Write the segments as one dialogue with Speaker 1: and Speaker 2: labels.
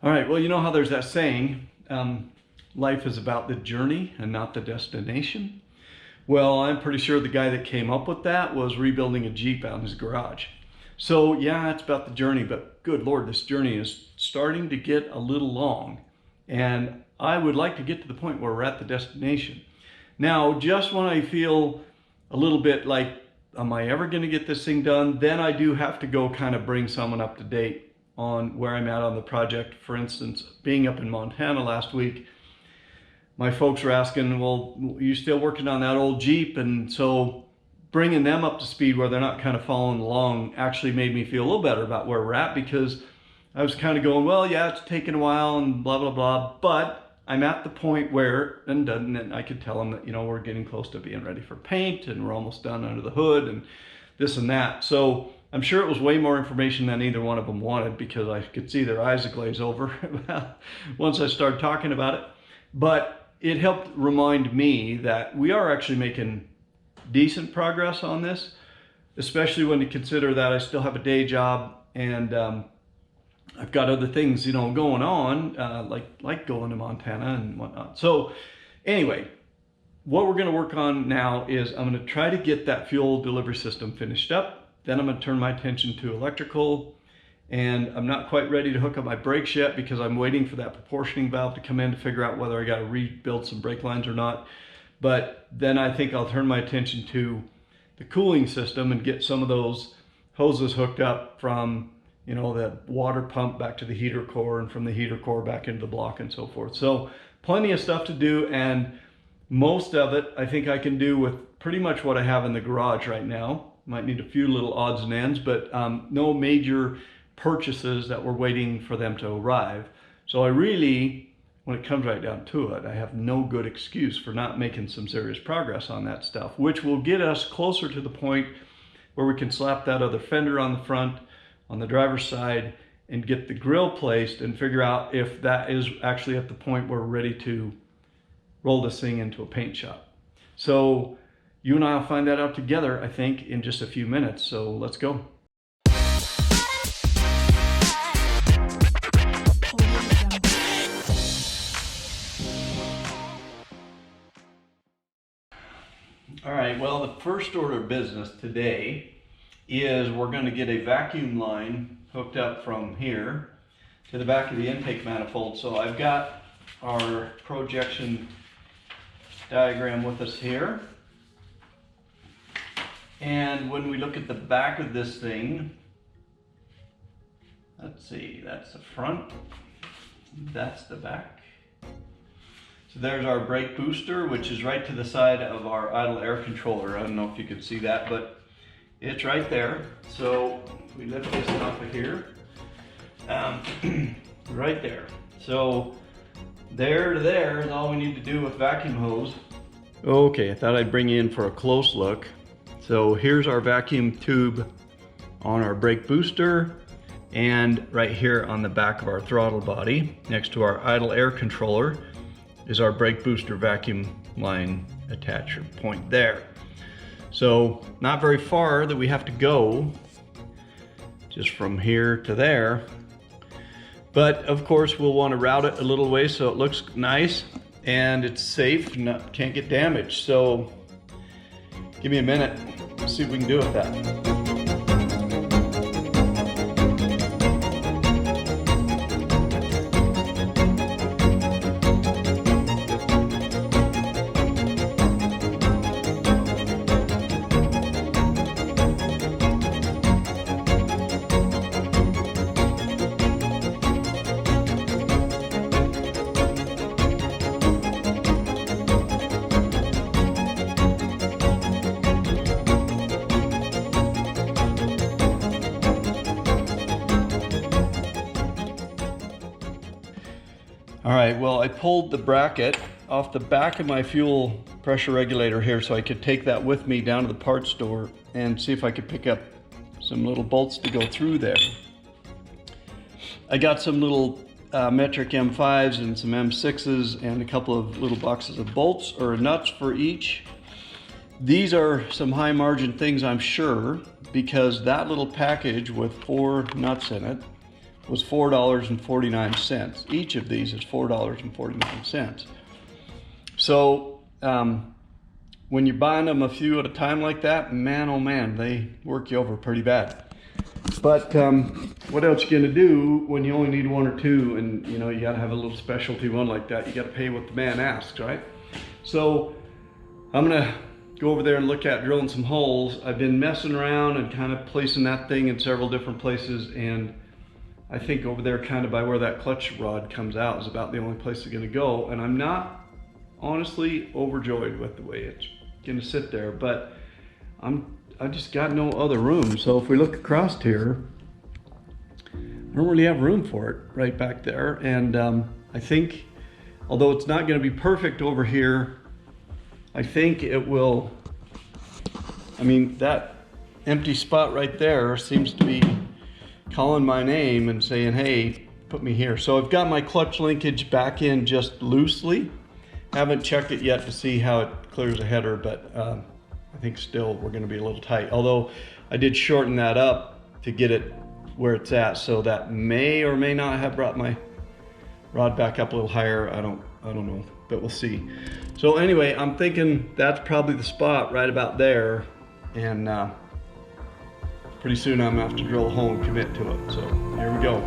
Speaker 1: All right, well, you know how there's that saying, life is about the journey and not the destination. Well, I'm pretty sure the guy that came up with that was rebuilding a Jeep out in his garage. So yeah, it's about the journey, but good Lord, this journey is starting to get a little long. And I would like to get to the point where we're at the destination. Now, just when I feel a little bit like, am I ever going to get this thing done? Then I do have to go kind of bring someone up to date on where I'm at on the project. For instance, being up in Montana last week, my folks were asking, well, you still working on that old Jeep? And so bringing them up to speed where they're not kind of following along actually made me feel a little better about where we're at, because I was kind of going, well, yeah, it's taken a while and blah, blah, blah, but I'm at the point where, and I could tell them that, you know, we're getting close to being ready for paint and we're almost done under the hood and this and that. So I'm sure it was way more information than either one of them wanted, because I could see their eyes glaze over once I started talking about it. But it helped remind me that we are actually making decent progress on this, especially when you consider that I still have a day job and I've got other things, you know, going on, like going to Montana and whatnot. So anyway, what we're going to work on now is I'm going to try to get that fuel delivery system finished up. Then I'm going to turn my attention to electrical, and I'm not quite ready to hook up my brakes yet because I'm waiting for that proportioning valve to come in to figure out whether I got to rebuild some brake lines or not. But then I think I'll turn my attention to the cooling system and get some of those hoses hooked up from, you know, the water pump back to the heater core, and from the heater core back into the block and so forth. So plenty of stuff to do, and most of it I think I can do with pretty much what I have in the garage right now. Might need a few little odds and ends, but no major purchases that we're waiting for them to arrive. So I really, when it comes right down to it, I have no good excuse for not making some serious progress on that stuff, which will get us closer to the point where we can slap that other fender on the front, on the driver's side, and get the grill placed and figure out if that is actually at the point where we're ready to roll this thing into a paint shop. So you and I will find that out together, I think, in just a few minutes. So let's go. All right, well, the first order of business today is we're going to get a vacuum line hooked up from here to the back of the intake manifold. So I've got our projection diagram with us here. And when we look at the back of this thing, let's see, that's the front, that's the back. So there's our brake booster, which is right to the side of our idle air controller. I don't know if you can see that, but it's right there. So we lift this off of here, right there. So there to there is all we need to do with vacuum hose. Okay, I thought I'd bring you in for a close look. So here's our vacuum tube on our brake booster, and right here on the back of our throttle body, next to our idle air controller, is our brake booster vacuum line attacher point there. So not very far that we have to go, just from here to there. But of course we'll want to route it a little way so it looks nice and it's safe, can't get damaged. So give me a minute, let's see what we can do with that. All right, well, I pulled the bracket off the back of my fuel pressure regulator here so I could take that with me down to the parts store and see if I could pick up some little bolts to go through there. I got some little metric M5s and some M6s and a couple of little boxes of bolts or nuts for each. These are some high margin things, I'm sure, because that little package with 4 nuts in it was $4.49. Each of these is $4.49. So when you're buying them a few at a time like that, man, oh man, they work you over pretty bad. But what else you gonna do when you only need one or two, and you know you gotta have a little specialty one like that? You gotta pay what the man asks, right? So I'm gonna go over there and look at drilling some holes. I've been messing around and kind of placing that thing in several different places, and I think over there kind of by where that clutch rod comes out is about the only place it's gonna go. And I'm not honestly overjoyed with the way it's gonna sit there, but I just got no other room. So if we look across here, I don't really have room for it right back there. And I think, although it's not gonna be perfect over here, I think it will. I mean, that empty spot right there seems to be calling my name and saying, hey, put me here. So I've got my clutch linkage back in just loosely. Haven't checked it yet to see how it clears the header, but I think still we're gonna be a little tight. Although I did shorten that up to get it where it's at, so that may or may not have brought my rod back up a little higher. I don't know, but we'll see. So anyway, I'm thinking that's probably the spot right about there, and pretty soon I'm gonna have to drill a hole and commit to it. So here we go.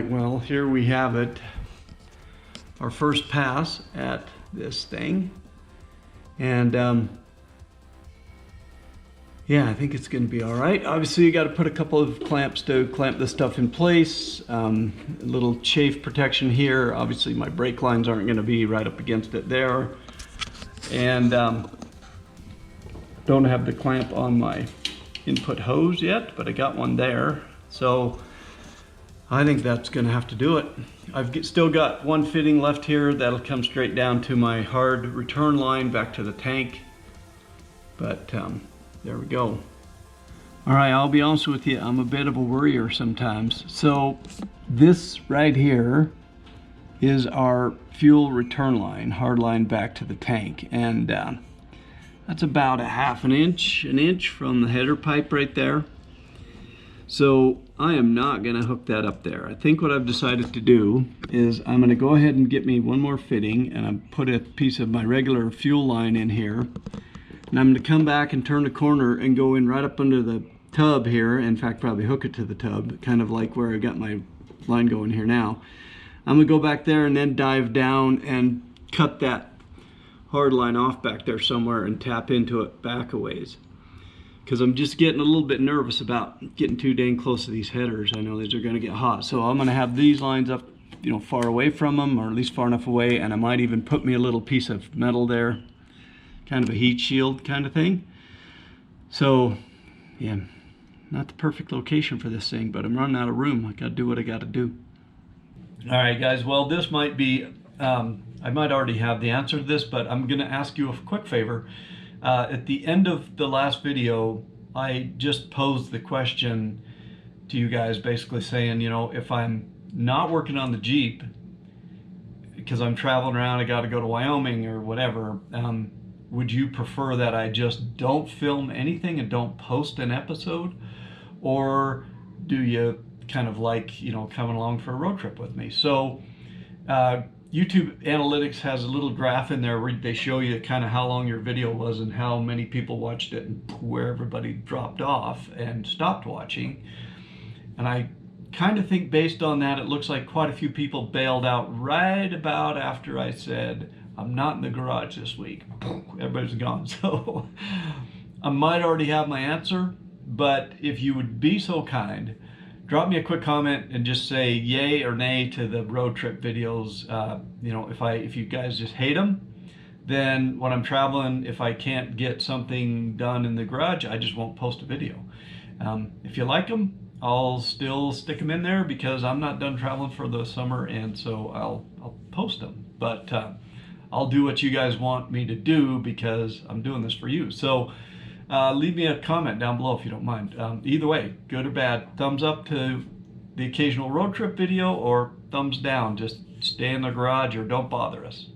Speaker 1: Well, here we have it, our first pass at this thing, and yeah, I think it's going to be all right. Obviously, you got to put a couple of clamps to clamp this stuff in place. A little chafe protection here. Obviously, my brake lines aren't going to be right up against it there, and don't have the clamp on my input hose yet, but I got one there. So I think that's going to have to do it. I've still got one fitting left here that'll come straight down to my hard return line back to the tank. But there we go. All right, I'll be honest with you, I'm a bit of a worrier sometimes. So this right here is our fuel return line, hard line back to the tank. And that's about a half an inch from the header pipe right there. So I am not gonna hook that up there. I think what I've decided to do is I'm gonna go ahead and get me one more fitting, and I'm put a piece of my regular fuel line in here. And I'm gonna come back and turn the corner and go in right up under the tub here. In fact, probably hook it to the tub, kind of like where I got my line going here now. I'm gonna go back there and then dive down and cut that hard line off back there somewhere and tap into it back a ways. Because I'm just getting a little bit nervous about getting too dang close to these headers. I know these are gonna get hot. So I'm gonna have these lines up, you know, far away from them, or at least far enough away, and I might even put me a little piece of metal there, kind of a heat shield kind of thing. So, yeah, not the perfect location for this thing, but I'm running out of room. I gotta do what I gotta do. All right, guys, well, this might be, I might already have the answer to this, but I'm gonna ask you a quick favor. At the end of the last video, I just posed the question to you guys, basically saying, you know, if I'm not working on the Jeep, because I'm traveling around, I gotta go to Wyoming or whatever, would you prefer that I just don't film anything and don't post an episode? Or do you kind of like, you know, coming along for a road trip with me? So YouTube Analytics has a little graph in there where they show you kind of how long your video was and how many people watched it and where everybody dropped off and stopped watching. And I kind of think based on that, it looks like quite a few people bailed out right about after I said, I'm not in the garage this week. Everybody's gone. So I might already have my answer, but if you would be so kind, drop me a quick comment and just say yay or nay to the road trip videos. You know, if you guys just hate them, then when I'm traveling, if I can't get something done in the garage, I just won't post a video. If you like them, I'll still stick them in there because I'm not done traveling for the summer, and so I'll post them. But I'll do what you guys want me to do because I'm doing this for you. So leave me a comment down below if you don't mind. Either way, good or bad, thumbs up to the occasional road trip video, or thumbs down, just stay in the garage or don't bother us.